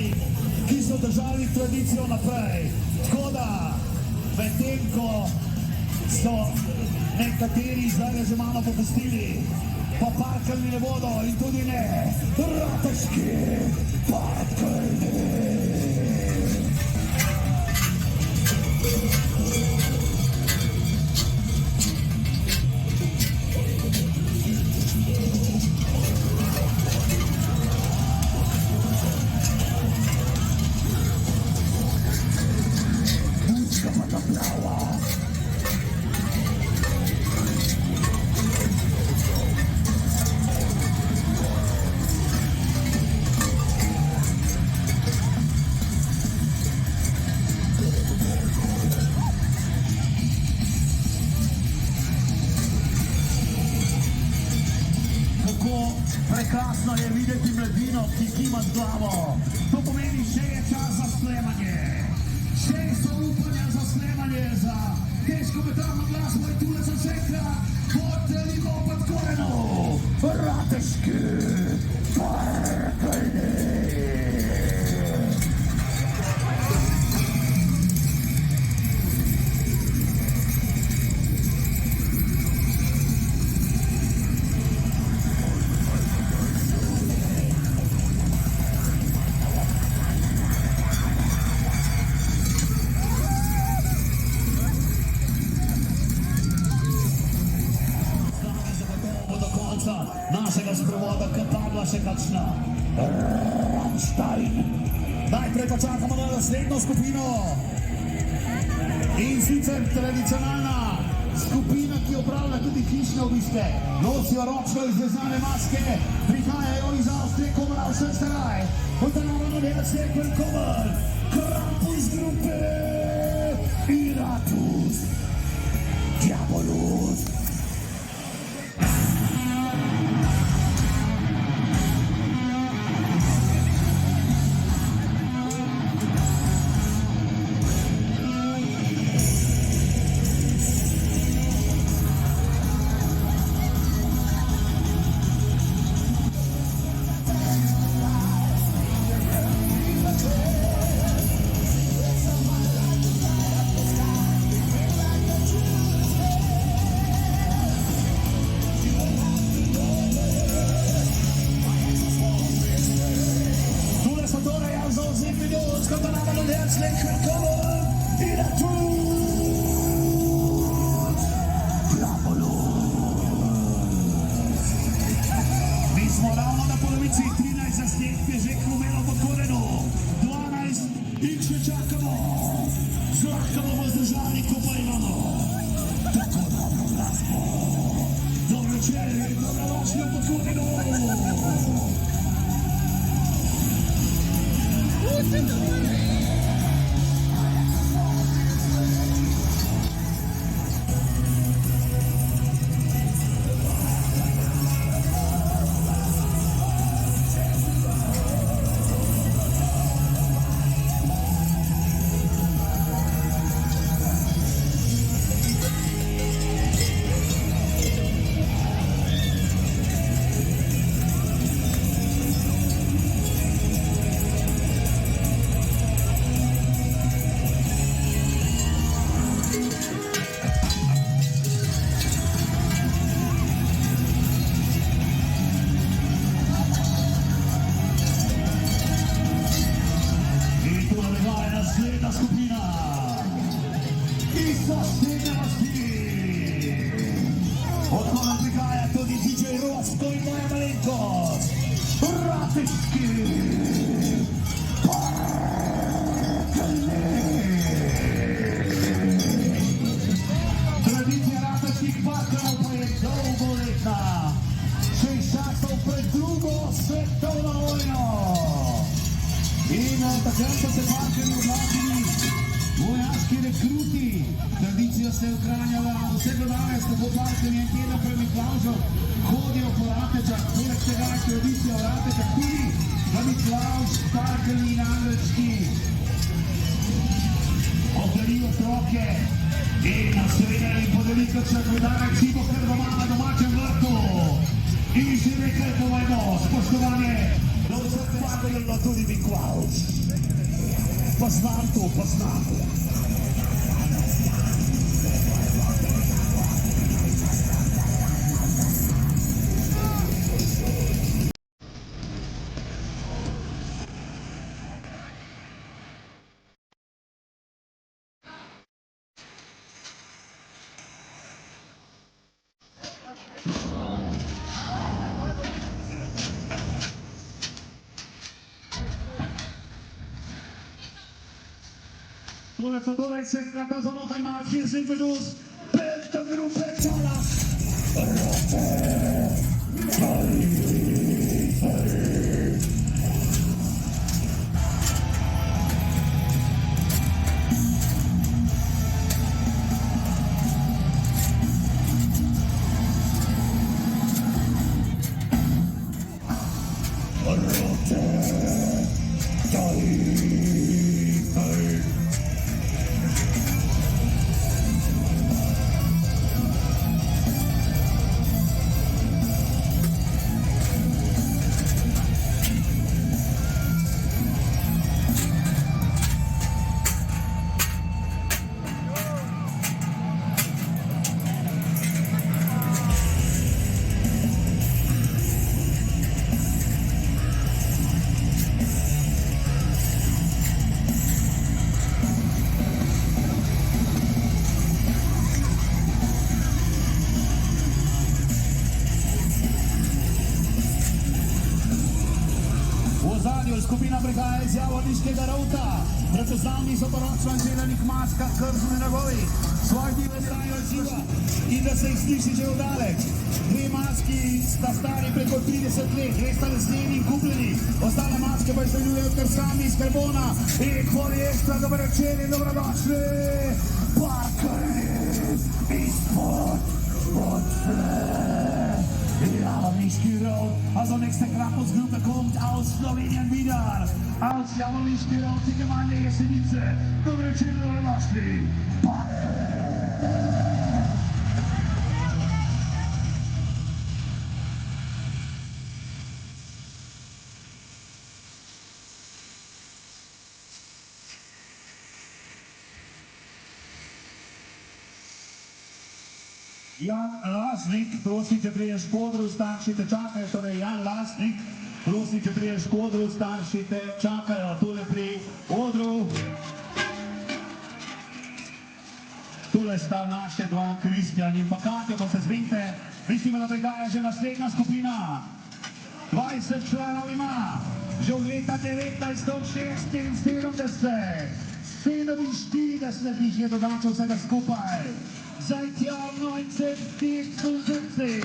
ostalih, ki so držali tradicijo naprej. Tako da, medtem ko so nekateri zdaj že malo popustili, pa parkali ne bodo in tudi ne Rateški parkali. Prekrasno je videti mladino, ki kima z glavo. To pomeni, še je čas za snemanje. Še so upanja za snemanje, za težko metalno glasbo in tule za vsekrat podelimo pod kolenom. Rateški parkali. Našega sprovoda, ki padla še kakšna Rammstein. Najprej pa čakamo na naslednjo skupino. In sicer tradicionalna skupina, ki opravlja tudi hišne obiske. Nosijo ročno izvezane maske, prihajajo iz Avstrije, Komara, Šensteraj. Pozdravljamo herzlich willkommen, Krampus Gruppe, Iratus, Diabolus. Herzlich willkommen in der Tour. Mi smo ravno na polovici, 13 zasedb je že krumelo po kolenu, 12 in še čakamo. Zlahka bomo zdržali, ko pa imamo tako dobro glasbo. Dobro večer in dobrodošli po kolenu. Naslednja skupina, ki so snežnosti. Odkud nam prihaja tudi DJ Rostko in moja malenkost, Rateški parkali. Tradicija Rateških parkalov pa je dolgoletna, 6 časov pred drugo svetovno vojno. In takrat so se parkali odločili vojaški rekruti. Tradicijo se je ohranjala vse do danes, tako parkali en teden pred Miklavžem hodijo po Ratečah. Poleg tega je tradicija v Ratečah tudi, da Miklavž parkali in angelčki obdarijo otroke in seveda jim podeli kakšen podarek, si bo kar doma na domačem vrtu. In že nekaj povejmo, spoštovanje, da vseh parkali tudi Miklavž. Poznam to, poznam. Torej se nakazano, da ima Kirsten Vedus, Peter Gruppe Čalas. Skupina prihaja iz Javorniškega Rovta, prepoznavni so poročno v zelenih maskah, krzne na govi, svoj dive stajo živa in da se jih sliši že oddaleč. Dve maski sta stari preko 30 let, dve sta lesneni in kupljeni, ostale maske pa izdeljujejo kar sami iz karbona. Ekvoli ekstra, dober večer in dobrodošli, parkeri izpod Javorniški Rot, also nächste Krampusgruppe kommt aus Slowenien wieder. Aus Javorniški Rot, die Gemeinde Jesenice. Dobre večer, dobrodošli. Jan Lasnik, prosim, če priješ podru, starši te čakajo, torej Jan Lasnik, prosim, če priješ podru, starši te čakajo, tule pri odru. Tule sta naše dva, Kristjan in pa Katja, ko se zvinite, mislimo, da prihaja že naslednja skupina. 20 članov ima, že od leta 1976, 47 jih je dodačal vsega skupaj. Seit Jahr 1974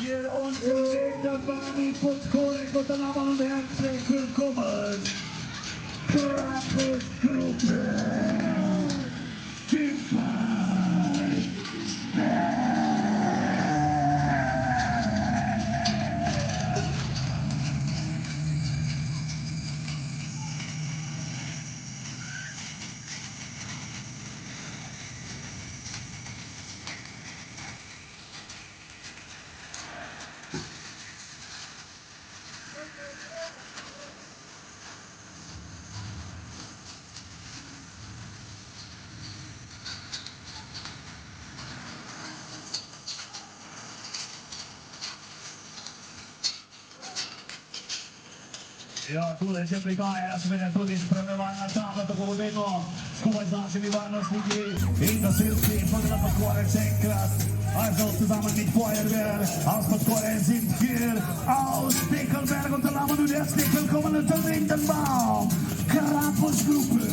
je unser Wetterbahn pod Korek und dann haben wir herzlich willkommen. Krampusgruppe. Ja, tule še prihaja, seveda tudi spremljevalna tabla, tako vedno skupaj z našimi varnostniki in gasilci, potem pa skoraj še enkrat. Also zusammen mit Feuerwehr aus Podkoren sind wir aus Beckelberg und dann haben wir nun herzlich willkommen zum Lindenbaum. Krampusgruppe.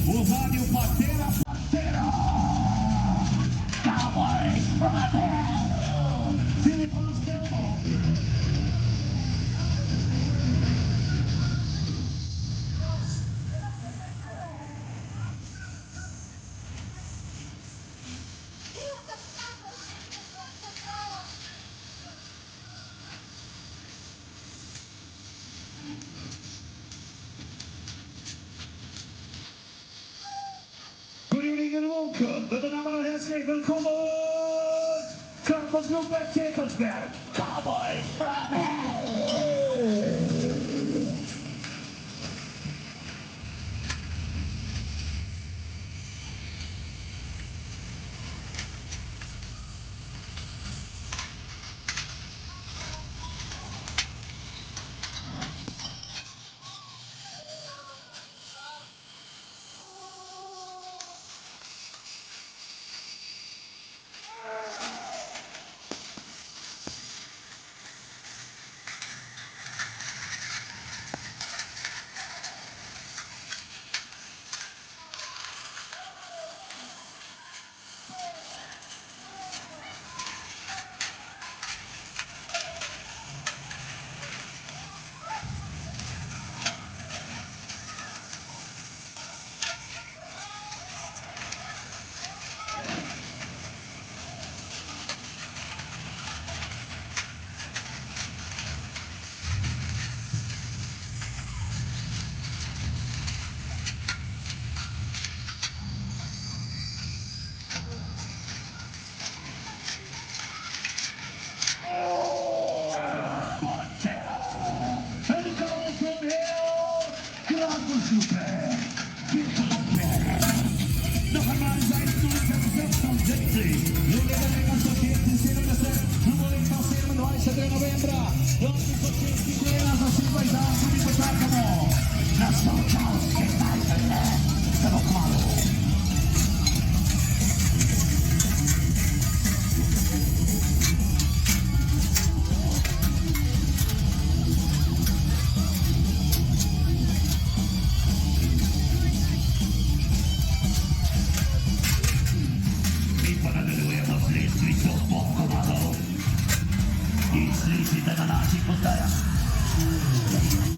O rádio Patera. Good evening and welcome. Guten Abend und herzlich willkommen! Campus Gruppe Kekelsberg, Cowboy! Jeśli się tego nasi postaja